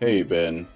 Hey Ben,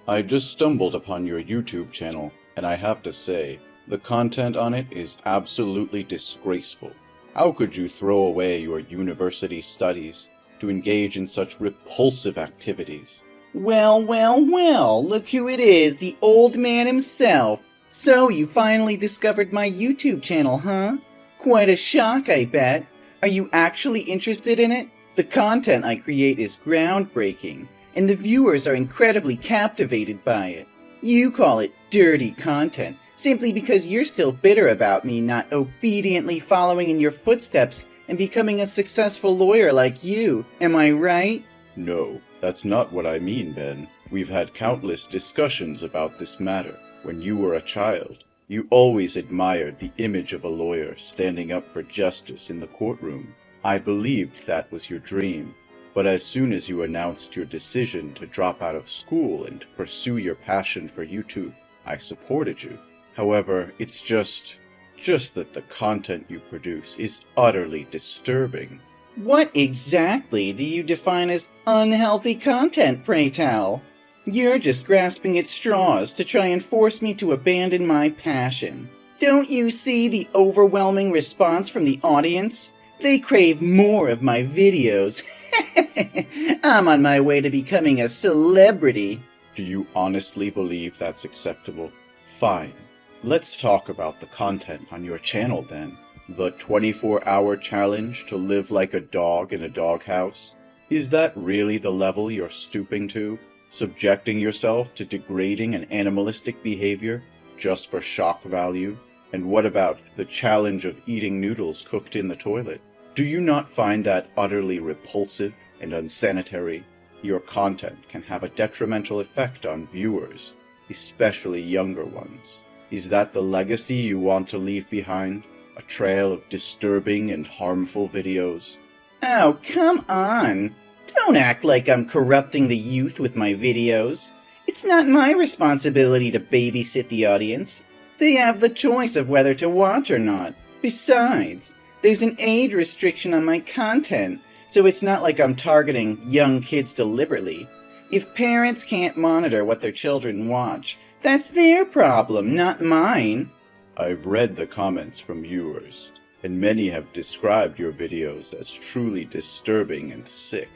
I just stumbled upon your YouTube channel, and I have to say, the content on it is absolutely disgraceful. How could you throw away your university studies to engage in such repulsive activities? Well, look who it is, the old man himself. So you finally discovered my YouTube channel, huh? Quite a shock, I bet. Are you actually interested in it? The content I create is groundbreaking, and the viewers are incredibly captivated by it. You call it dirty content, simply because you're still bitter about me not obediently following in your footsteps and becoming a successful lawyer like you. Am I right? No, that's not what I mean, Ben. We've had countless discussions about this matter. When you were a child, you always admired the image of a lawyer standing up for justice in the courtroom. I believed that was your dream. But as soon as you announced your decision to drop out of school and pursue your passion for YouTube, I supported you. However, it's just that the content you produce is utterly disturbing. What exactly do you define as unhealthy content, pray tell? You're just grasping at straws to try and force me to abandon my passion. Don't you see the overwhelming response from the audience? They crave more of my videos. I'm on my way to becoming a celebrity. Do you honestly believe that's acceptable? Fine. Let's talk about the content on your channel then. The 24-hour challenge to live like a dog in a doghouse? Is that really the level you're stooping to? Subjecting yourself to degrading and animalistic behavior just for shock value? And what about the challenge of eating noodles cooked in the toilet? Do you not find that utterly repulsive and unsanitary? Your content can have a detrimental effect on viewers, especially younger ones. Is that the legacy you want to leave behind? A trail of disturbing and harmful videos? Oh, come on! Don't act like I'm corrupting the youth with my videos. It's not my responsibility to babysit the audience. They have the choice of whether to watch or not. Besides, there's an age restriction on my content, so it's not like I'm targeting young kids deliberately. If parents can't monitor what their children watch, that's their problem, not mine. I've read the comments from viewers, and many have described your videos as truly disturbing and sick.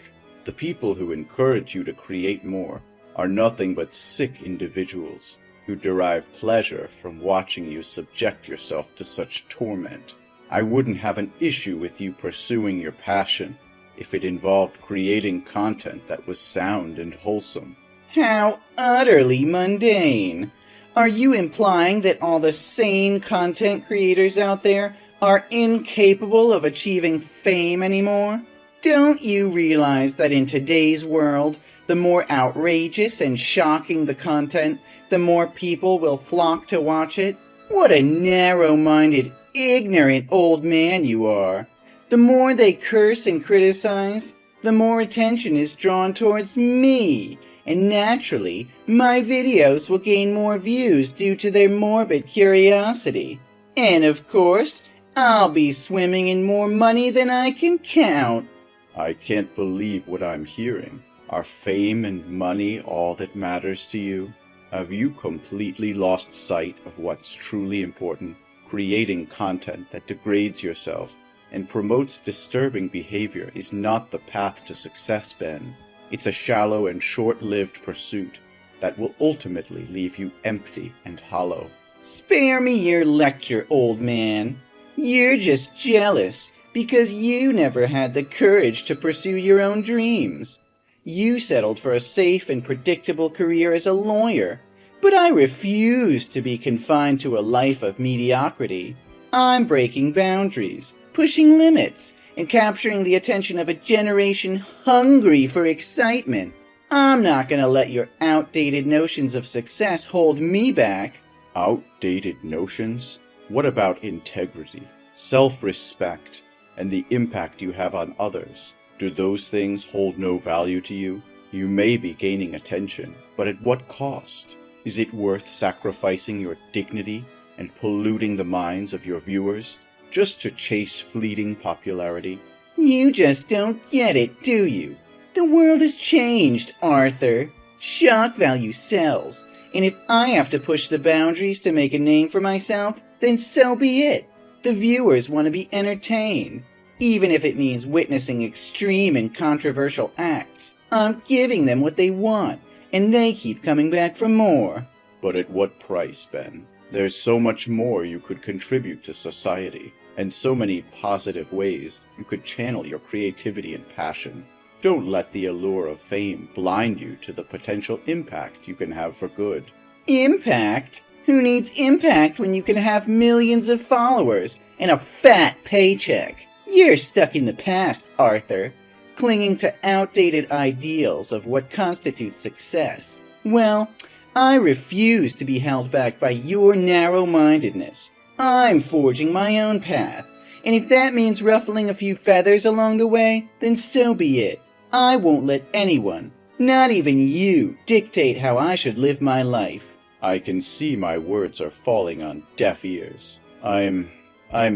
The people who encourage you to create more are nothing but sick individuals who derive pleasure from watching you subject yourself to such torment. I wouldn't have an issue with you pursuing your passion if it involved creating content that was sound and wholesome. How utterly mundane! Are you implying that all the sane content creators out there are incapable of achieving fame anymore? Don't you realize that in today's world, the more outrageous and shocking the content, the more people will flock to watch it? What a narrow-minded, ignorant old man you are. The more they curse and criticize, the more attention is drawn towards me. And naturally, my videos will gain more views due to their morbid curiosity. And of course, I'll be swimming in more money than I can count. I can't believe what I'm hearing. Are fame and money all that matters to you? Have you completely lost sight of what's truly important? Creating content that degrades yourself and promotes disturbing behavior is not the path to success, Ben. It's a shallow and short-lived pursuit that will ultimately leave you empty and hollow. Spare me your lecture, old man. You're just jealous because you never had the courage to pursue your own dreams. You settled for a safe and predictable career as a lawyer, but I refuse to be confined to a life of mediocrity. I'm breaking boundaries, pushing limits, and capturing the attention of a generation hungry for excitement. I'm not going to let your outdated notions of success hold me back. Outdated notions? What about integrity, self-respect, and the impact you have on others? Do those things hold no value to you? You may be gaining attention, but at what cost? Is it worth sacrificing your dignity and polluting the minds of your viewers just to chase fleeting popularity? You just don't get it, do you? The world has changed, Arthur. Shock value sells, and if I have to push the boundaries to make a name for myself, then so be it. The viewers want to be entertained, even if it means witnessing extreme and controversial acts. I'm giving them what they want, and they keep coming back for more. But at what price, Ben? There's so much more you could contribute to society, and so many positive ways you could channel your creativity and passion. Don't let the allure of fame blind you to the potential impact you can have for good. Impact? Who needs impact when you can have millions of followers and a fat paycheck? You're stuck in the past, Arthur, clinging to outdated ideals of what constitutes success. Well, I refuse to be held back by your narrow-mindedness. I'm forging my own path, and if that means ruffling a few feathers along the way, then so be it. I won't let anyone, not even you, dictate how I should live my life. I can see my words are falling on deaf ears. I'm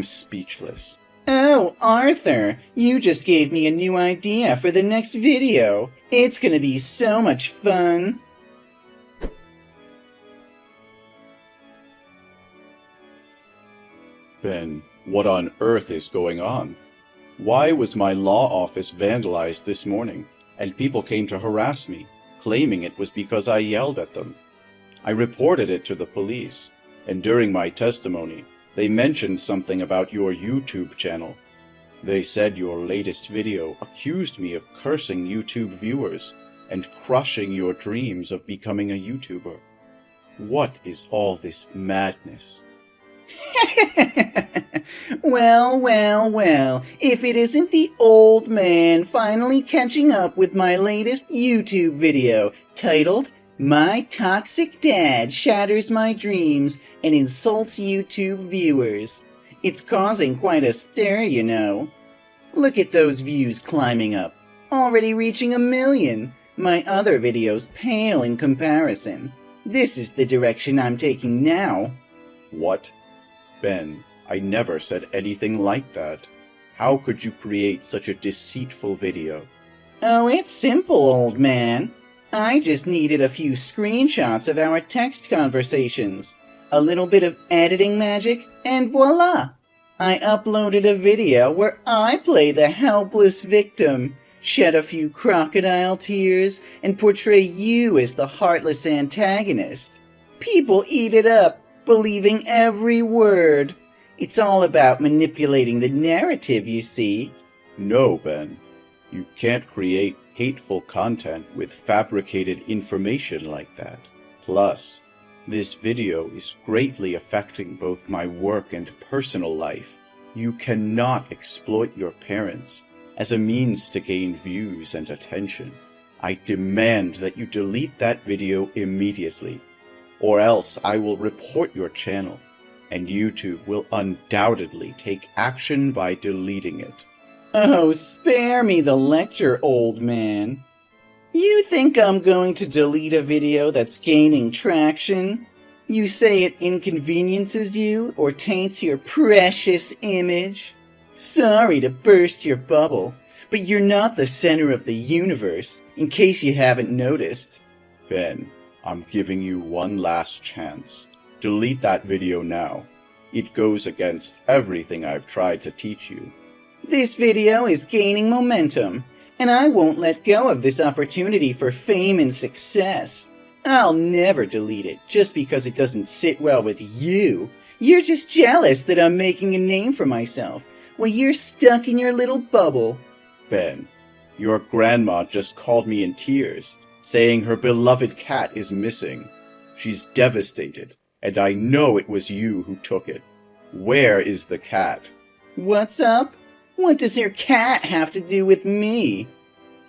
speechless. Oh, Arthur, you just gave me a new idea for the next video. It's gonna be so much fun. Ben, what on earth is going on? Why was my law office vandalized this morning, and people came to harass me, claiming it was because I yelled at them? I reported it to the police, and during my testimony, they mentioned something about your YouTube channel. They said your latest video accused me of cursing YouTube viewers and crushing your dreams of becoming a YouTuber. What is all this madness? Well, if it isn't the old man finally catching up with my latest YouTube video titled, "My Toxic Dad Shatters My Dreams and Insults YouTube Viewers." It's causing quite a stir, you know. Look at those views climbing up, already reaching 1 million. My other videos pale in comparison. This is the direction I'm taking now. What? Ben, I never said anything like that. How could you create such a deceitful video? Oh, it's simple, old man. I just needed a few screenshots of our text conversations, a little bit of editing magic, and voila! I uploaded a video where I play the helpless victim, shed a few crocodile tears, and portray you as the heartless antagonist. People eat it up, believing every word. It's all about manipulating the narrative, you see. No, Ben. You can't create hateful content with fabricated information like that. Plus, this video is greatly affecting both my work and personal life. You cannot exploit your parents as a means to gain views and attention. I demand that you delete that video immediately, or else I will report your channel, and YouTube will undoubtedly take action by deleting it. Oh, spare me the lecture, old man. You think I'm going to delete a video that's gaining traction? You say it inconveniences you or taints your precious image? Sorry to burst your bubble, but you're not the center of the universe, in case you haven't noticed. Ben, I'm giving you one last chance. Delete that video now. It goes against everything I've tried to teach you. This video is gaining momentum, and I won't let go of this opportunity for fame and success. I'll never delete it just because it doesn't sit well with you. You're just jealous that I'm making a name for myself while you're stuck in your little bubble. Ben, your grandma just called me in tears, saying her beloved cat is missing. She's devastated, and I know it was you who took it. Where is the cat? What's up? What does your cat have to do with me?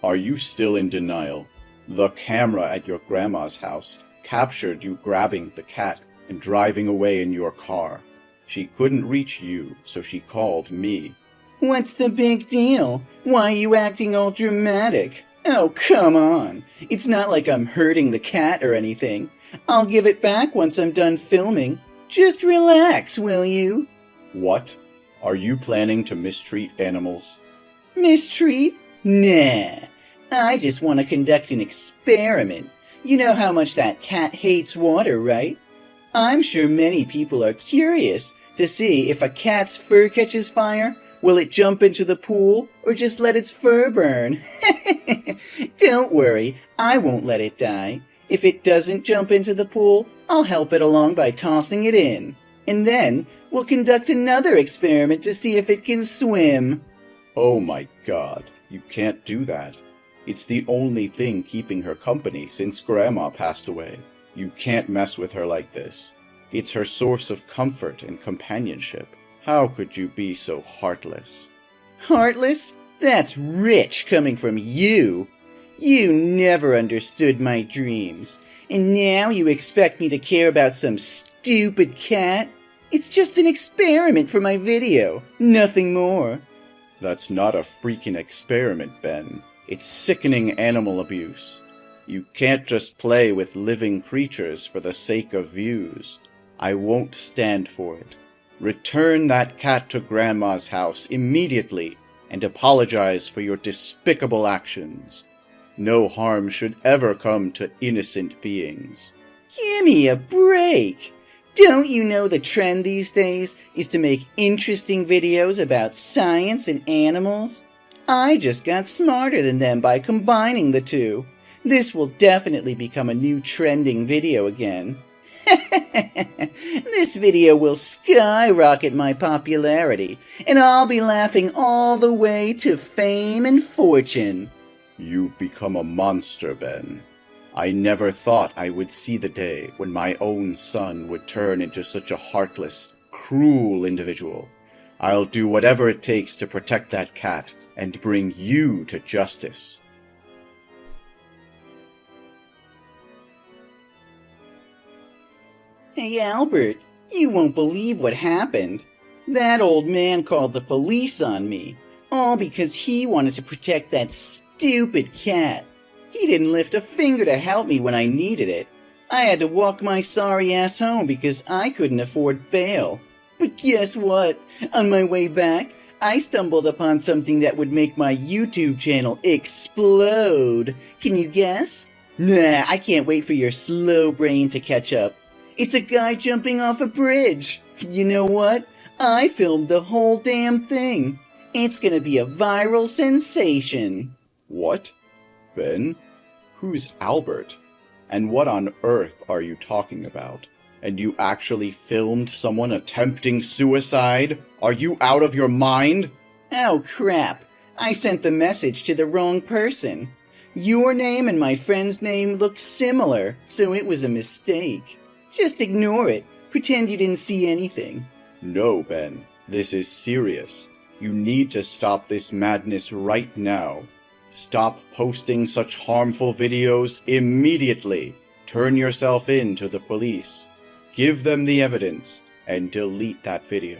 Are you still in denial? The camera at your grandma's house captured you grabbing the cat and driving away in your car. She couldn't reach you, so she called me. What's the big deal? Why are you acting all dramatic? Oh, come on. It's not like I'm hurting the cat or anything. I'll give it back once I'm done filming. Just relax, will you? What? Are you planning to mistreat animals? Mistreat? Nah. I just want to conduct an experiment. You know how much that cat hates water, right? I'm sure many people are curious to see if a cat's fur catches fire. Will it jump into the pool or just let its fur burn? Don't worry, I won't let it die. If it doesn't jump into the pool, I'll help it along by tossing it in. And then we'll conduct another experiment to see if it can swim. Oh my God, you can't do that. It's the only thing keeping her company since Grandma passed away. You can't mess with her like this. It's her source of comfort and companionship. How could you be so heartless? Heartless? That's rich coming from you. You never understood my dreams, and now you expect me to care about some stupid cat? It's just an experiment for my video, nothing more. That's not a freaking experiment, Ben. It's sickening animal abuse. You can't just play with living creatures for the sake of views. I won't stand for it. Return that cat to Grandma's house immediately and apologize for your despicable actions. No harm should ever come to innocent beings. Give me a break! Don't you know the trend these days is to make interesting videos about science and animals? I just got smarter than them by combining the two. This will definitely become a new trending video again. This video will skyrocket my popularity, and I'll be laughing all the way to fame and fortune. You've become a monster, Ben. I never thought I would see the day when my own son would turn into such a heartless, cruel individual. I'll do whatever it takes to protect that cat and bring you to justice. Hey, Albert, you won't believe what happened. That old man called the police on me, all because he wanted to protect that stupid cat. He didn't lift a finger to help me when I needed it. I had to walk my sorry ass home because I couldn't afford bail. But guess what? On my way back, I stumbled upon something that would make my YouTube channel explode. Can you guess? Nah, I can't wait for your slow brain to catch up. It's a guy jumping off a bridge. You know what? I filmed the whole damn thing. It's gonna be a viral sensation. What? Ben? Who's Albert? And what on earth are you talking about? And you actually filmed someone attempting suicide? Are you out of your mind? Oh crap, I sent the message to the wrong person. Your name and my friend's name look similar, so it was a mistake. Just ignore it. Pretend you didn't see anything. No, Ben. This is serious. You need to stop this madness right now. Stop posting such harmful videos immediately. Turn yourself in to the police. Give them the evidence and delete that video.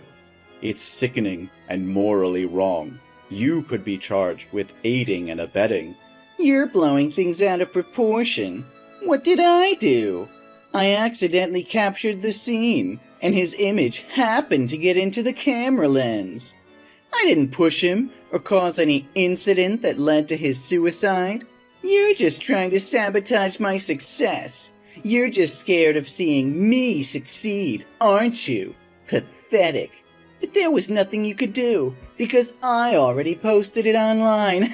It's sickening and morally wrong. You could be charged with aiding and abetting. You're blowing things out of proportion. What did I do? I accidentally captured the scene, and his image happened to get into the camera lens. I didn't push him or cause any incident that led to his suicide. You're just trying to sabotage my success. You're just scared of seeing me succeed, aren't you? Pathetic. But there was nothing you could do, because I already posted it online.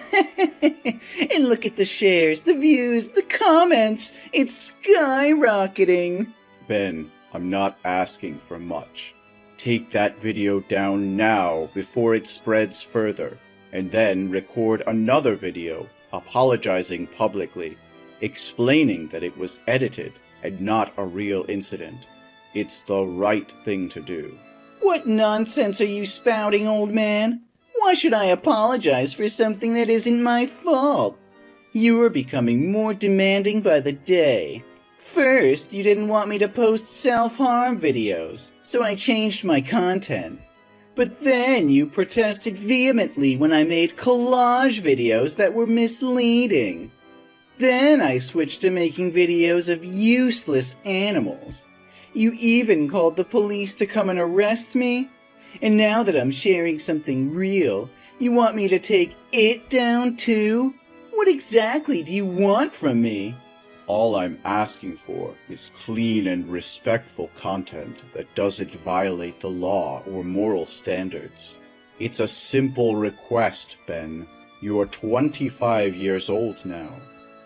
And look at the shares, the views, the comments. It's skyrocketing. Ben, I'm not asking for much. Take that video down now before it spreads further, and then record another video apologizing publicly, explaining that it was edited and not a real incident. It's the right thing to do. What nonsense are you spouting, old man? Why should I apologize for something that isn't my fault? You are becoming more demanding by the day. First, you didn't want me to post self-harm videos, so I changed my content. But then you protested vehemently when I made collage videos that were misleading. Then I switched to making videos of useless animals. You even called the police to come and arrest me? And now that I'm sharing something real, you want me to take it down too? What exactly do you want from me? All I'm asking for is clean and respectful content that doesn't violate the law or moral standards. It's a simple request, Ben. You're 25 years old now.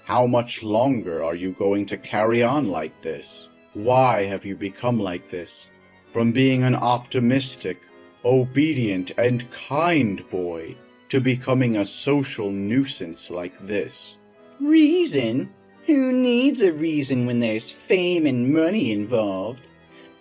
How much longer are you going to carry on like this? Why have you become like this? From being an optimistic, obedient, and kind boy to becoming a social nuisance like this. Reason? Who needs a reason when there's fame and money involved?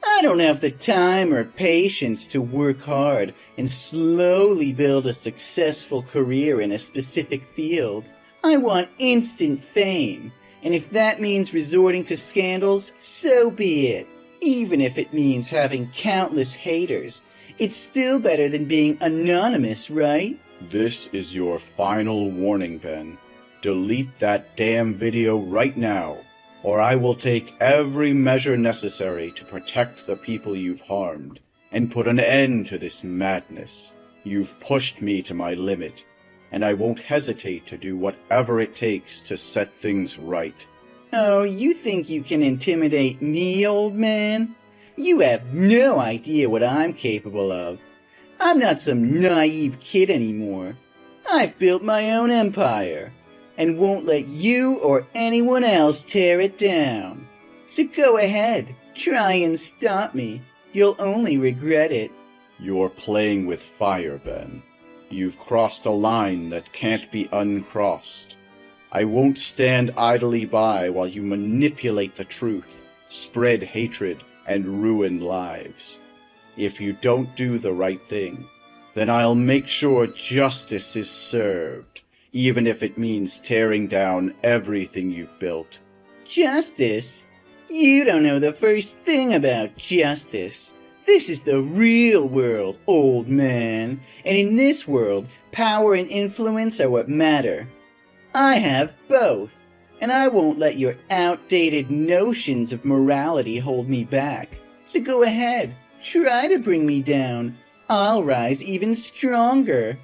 I don't have the time or patience to work hard and slowly build a successful career in a specific field. I want instant fame, and if that means resorting to scandals, so be it. Even if it means having countless haters, it's still better than being anonymous, right? This is your final warning, Ben. Delete that damn video right now, or I will take every measure necessary to protect the people you've harmed and put an end to this madness. You've pushed me to my limit, and I won't hesitate to do whatever it takes to set things right. Oh, you think you can intimidate me, old man? You have no idea what I'm capable of. I'm not some naive kid anymore. I've built my own empire, and won't let you or anyone else tear it down. So go ahead, try and stop me. You'll only regret it. You're playing with fire, Ben. You've crossed a line that can't be uncrossed. I won't stand idly by while you manipulate the truth, spread hatred, and ruin lives. If you don't do the right thing, then I'll make sure justice is served, even if it means tearing down everything you've built. Justice? You don't know the first thing about justice. This is the real world, old man. And in this world, power and influence are what matter. I have both, and I won't let your outdated notions of morality hold me back. So go ahead, try to bring me down. I'll rise even stronger.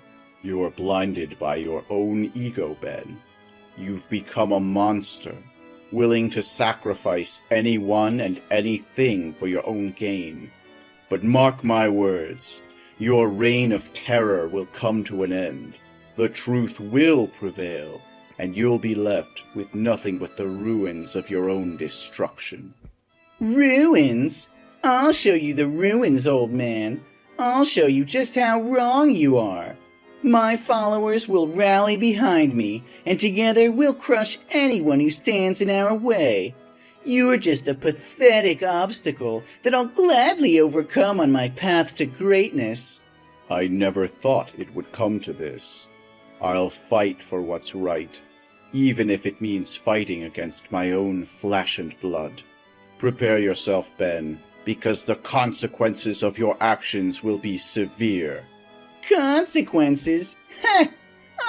You're blinded by your own ego, Ben. You've become a monster, willing to sacrifice anyone and anything for your own gain. But mark my words, your reign of terror will come to an end. The truth will prevail, and you'll be left with nothing but the ruins of your own destruction. Ruins? I'll show you the ruins, old man. I'll show you just how wrong you are. My followers will rally behind me, and together we'll crush anyone who stands in our way. You're just a pathetic obstacle that I'll gladly overcome on my path to greatness. I never thought it would come to this. I'll fight for what's right, even if it means fighting against my own flesh and blood. Prepare yourself, Ben, because the consequences of your actions will be severe. Consequences? Ha!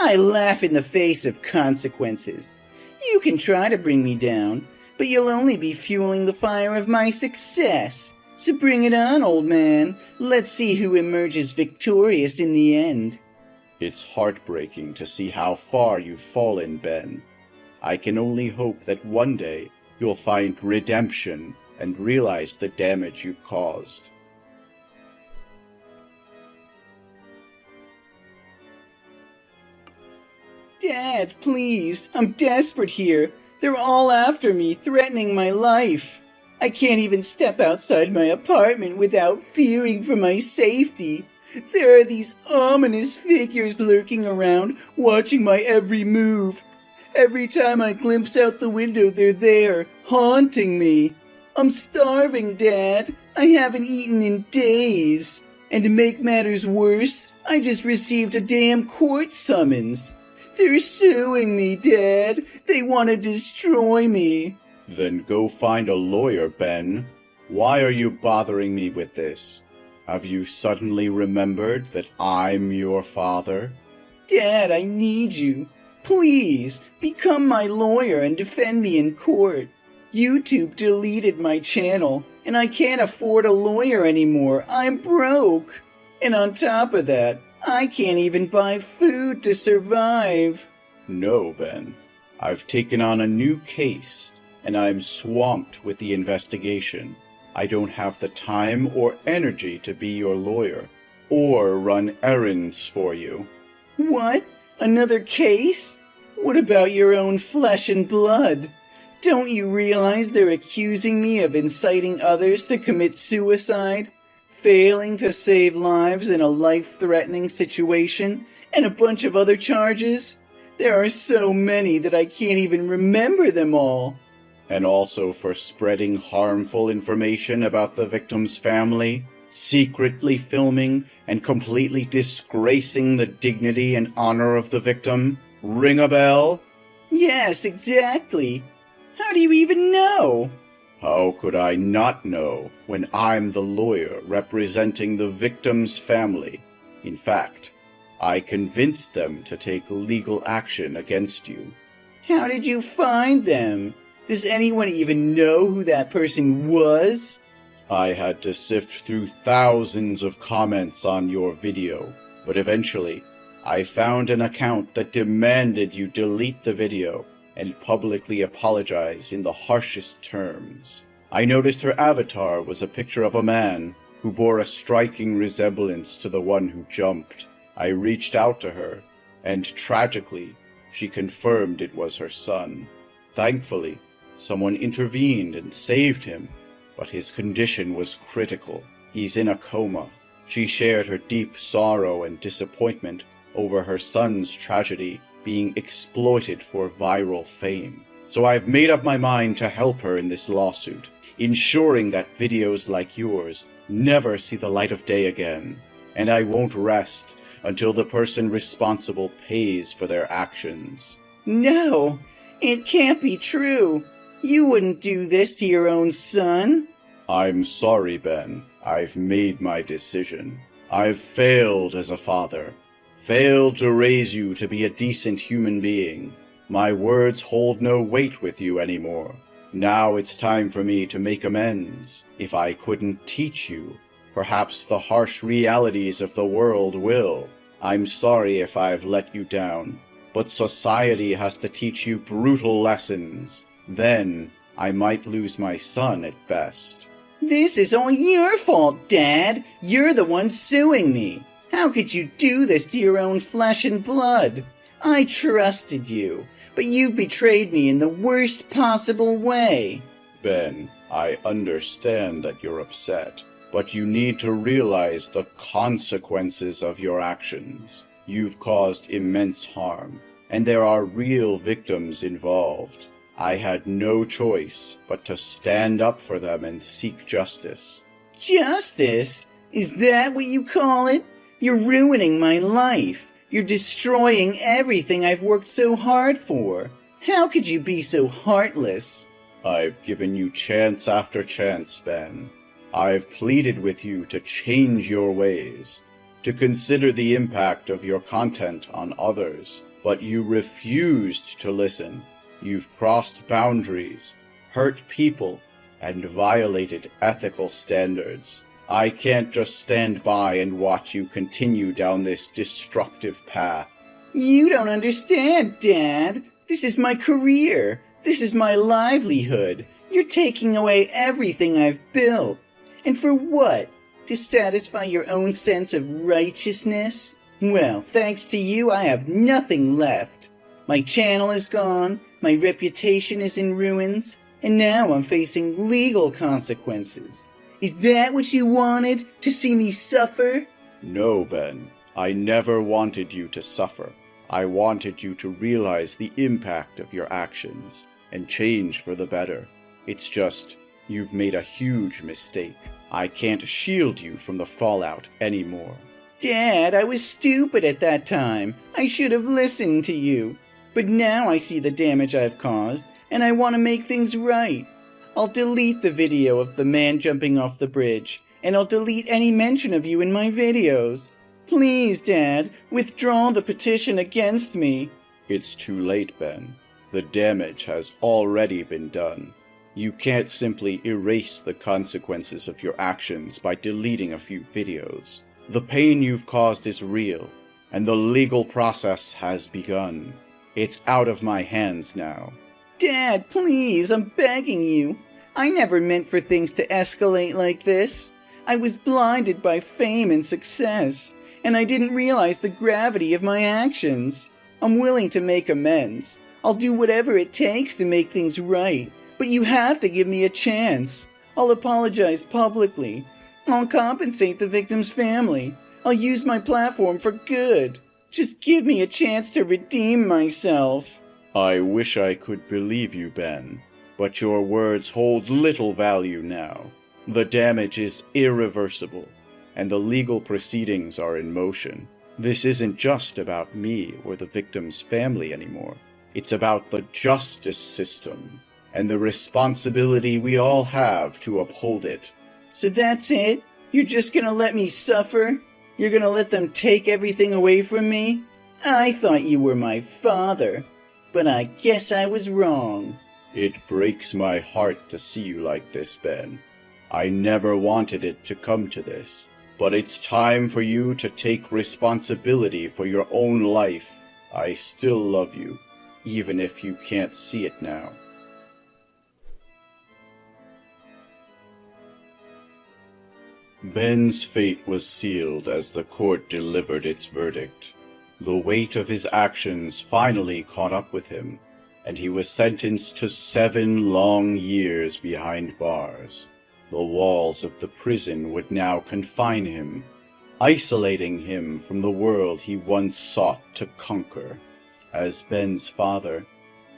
I laugh in the face of consequences. You can try to bring me down, but you'll only be fueling the fire of my success. So bring it on, old man. Let's see who emerges victorious in the end. It's heartbreaking to see how far you've fallen, Ben. I can only hope that one day you'll find redemption and realize the damage you've caused. Dad, please, I'm desperate here. They're all after me, threatening my life. I can't even step outside my apartment without fearing for my safety. There are these ominous figures lurking around, watching my every move. Every time I glimpse out the window, they're there, haunting me. I'm starving, Dad. I haven't eaten in days. And to make matters worse, I just received a damn court summons. They're suing me, Dad. They want to destroy me. Then go find a lawyer, Ben. Why are you bothering me with this? Have you suddenly remembered that I'm your father? Dad, I need you. Please, become my lawyer and defend me in court. YouTube deleted my channel, and I can't afford a lawyer anymore. I'm broke. And on top of that, I can't even buy food to survive. No, Ben. I've taken on a new case, and I'm swamped with the investigation. I don't have the time or energy to be your lawyer, or run errands for you. What? Another case? What about your own flesh and blood? Don't you realize they're accusing me of inciting others to commit suicide, failing to save lives in a life-threatening situation, and a bunch of other charges? There are so many that I can't even remember them all. And also for spreading harmful information about the victim's family, secretly filming and completely disgracing the dignity and honor of the victim. Ring a bell? Yes, exactly. How do you even know? How could I not know when I'm the lawyer representing the victim's family? In fact, I convinced them to take legal action against you. How did you find them? Does anyone even know who that person was? I had to sift through thousands of comments on your video, but eventually, I found an account that demanded you delete the video and publicly apologize in the harshest terms. I noticed her avatar was a picture of a man who bore a striking resemblance to the one who jumped. I reached out to her, and tragically, she confirmed it was her son. Thankfully, someone intervened and saved him, but his condition was critical. He's in a coma. She shared her deep sorrow and disappointment over her son's tragedy being exploited for viral fame. So I've made up my mind to help her in this lawsuit, ensuring that videos like yours never see the light of day again. And I won't rest until the person responsible pays for their actions. No, it can't be true. You wouldn't do this to your own son. I'm sorry, Ben. I've made my decision. I've failed as a father. Failed to raise you to be a decent human being. My words hold no weight with you anymore. Now it's time for me to make amends. If I couldn't teach you, perhaps the harsh realities of the world will. I'm sorry if I've let you down, but society has to teach you brutal lessons. Then I might lose my son at best. This is all your fault, Dad. You're the one suing me. How could you do this to your own flesh and blood? I trusted you, but you've betrayed me in the worst possible way. Ben, I understand that you're upset, but you need to realize the consequences of your actions. You've caused immense harm, and there are real victims involved. I had no choice but to stand up for them and seek justice. Justice? Is that what you call it? You're ruining my life. You're destroying everything I've worked so hard for. How could you be so heartless? I've given you chance after chance, Ben. I've pleaded with you to change your ways, to consider the impact of your content on others, but you refused to listen. You've crossed boundaries, hurt people, and violated ethical standards. I can't just stand by and watch you continue down this destructive path. You don't understand, Dad. This is my career. This is my livelihood. You're taking away everything I've built. And for what? To satisfy your own sense of righteousness? Well, thanks to you, I have nothing left. My channel is gone, my reputation is in ruins, and now I'm facing legal consequences. Is that what you wanted? To see me suffer? No, Ben. I never wanted you to suffer. I wanted you to realize the impact of your actions and change for the better. It's just, you've made a huge mistake. I can't shield you from the fallout anymore. Dad, I was stupid at that time. I should have listened to you. But now I see the damage I've caused, and I want to make things right. I'll delete the video of the man jumping off the bridge, and I'll delete any mention of you in my videos. Please, Dad, withdraw the petition against me. It's too late, Ben. The damage has already been done. You can't simply erase the consequences of your actions by deleting a few videos. The pain you've caused is real, and the legal process has begun. It's out of my hands now. Dad, please, I'm begging you. I never meant for things to escalate like this. I was blinded by fame and success, and I didn't realize the gravity of my actions. I'm willing to make amends. I'll do whatever it takes to make things right, but you have to give me a chance. I'll apologize publicly. I'll compensate the victim's family. I'll use my platform for good. Just give me a chance to redeem myself. I wish I could believe you, Ben, but your words hold little value now. The damage is irreversible, and the legal proceedings are in motion. This isn't just about me or the victim's family anymore. It's about the justice system, and the responsibility we all have to uphold it. So that's it? You're just gonna let me suffer? You're gonna let them take everything away from me? I thought you were my father, but I guess I was wrong. It breaks my heart to see you like this, Ben. I never wanted it to come to this, but it's time for you to take responsibility for your own life. I still love you, even if you can't see it now. Ben's fate was sealed as the court delivered its verdict. The weight of his actions finally caught up with him, and he was sentenced to 7 long years behind bars. The walls of the prison would now confine him, isolating him from the world he once sought to conquer. As Ben's father,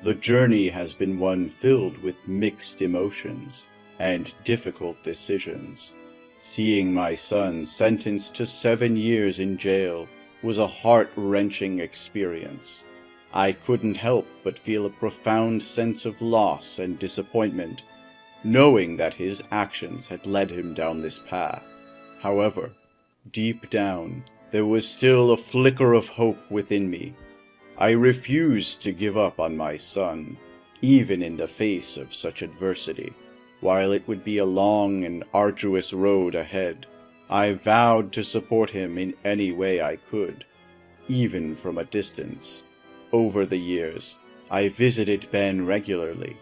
the journey has been one filled with mixed emotions and difficult decisions. Seeing my son sentenced to 7 years in jail was a heart-wrenching experience. I couldn't help but feel a profound sense of loss and disappointment, knowing that his actions had led him down this path. However, deep down, there was still a flicker of hope within me. I refused to give up on my son, even in the face of such adversity. While it would be a long and arduous road ahead, I vowed to support him in any way I could, even from a distance. Over the years, I visited Ben regularly,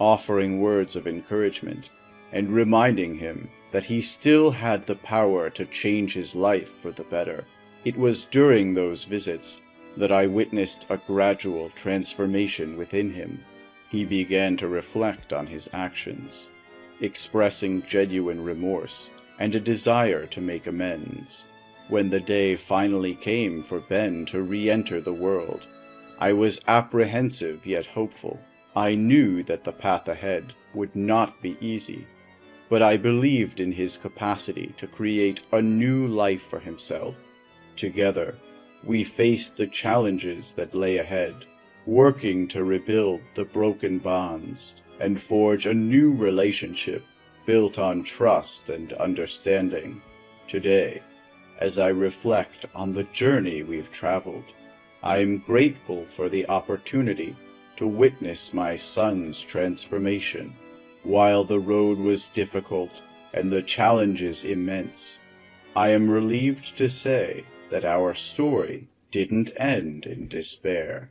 offering words of encouragement and reminding him that he still had the power to change his life for the better. It was during those visits that I witnessed a gradual transformation within him. He began to reflect on his actions, expressing genuine remorse and a desire to make amends. When the day finally came for Ben to re-enter the world, I was apprehensive yet hopeful. I knew that the path ahead would not be easy, but I believed in his capacity to create a new life for himself. Together, we faced the challenges that lay ahead, working to rebuild the broken bonds and forge a new relationship built on trust and understanding. Today, as I reflect on the journey we've traveled, I am grateful for the opportunity to witness my son's transformation. While the road was difficult and the challenges immense, I am relieved to say that our story didn't end in despair.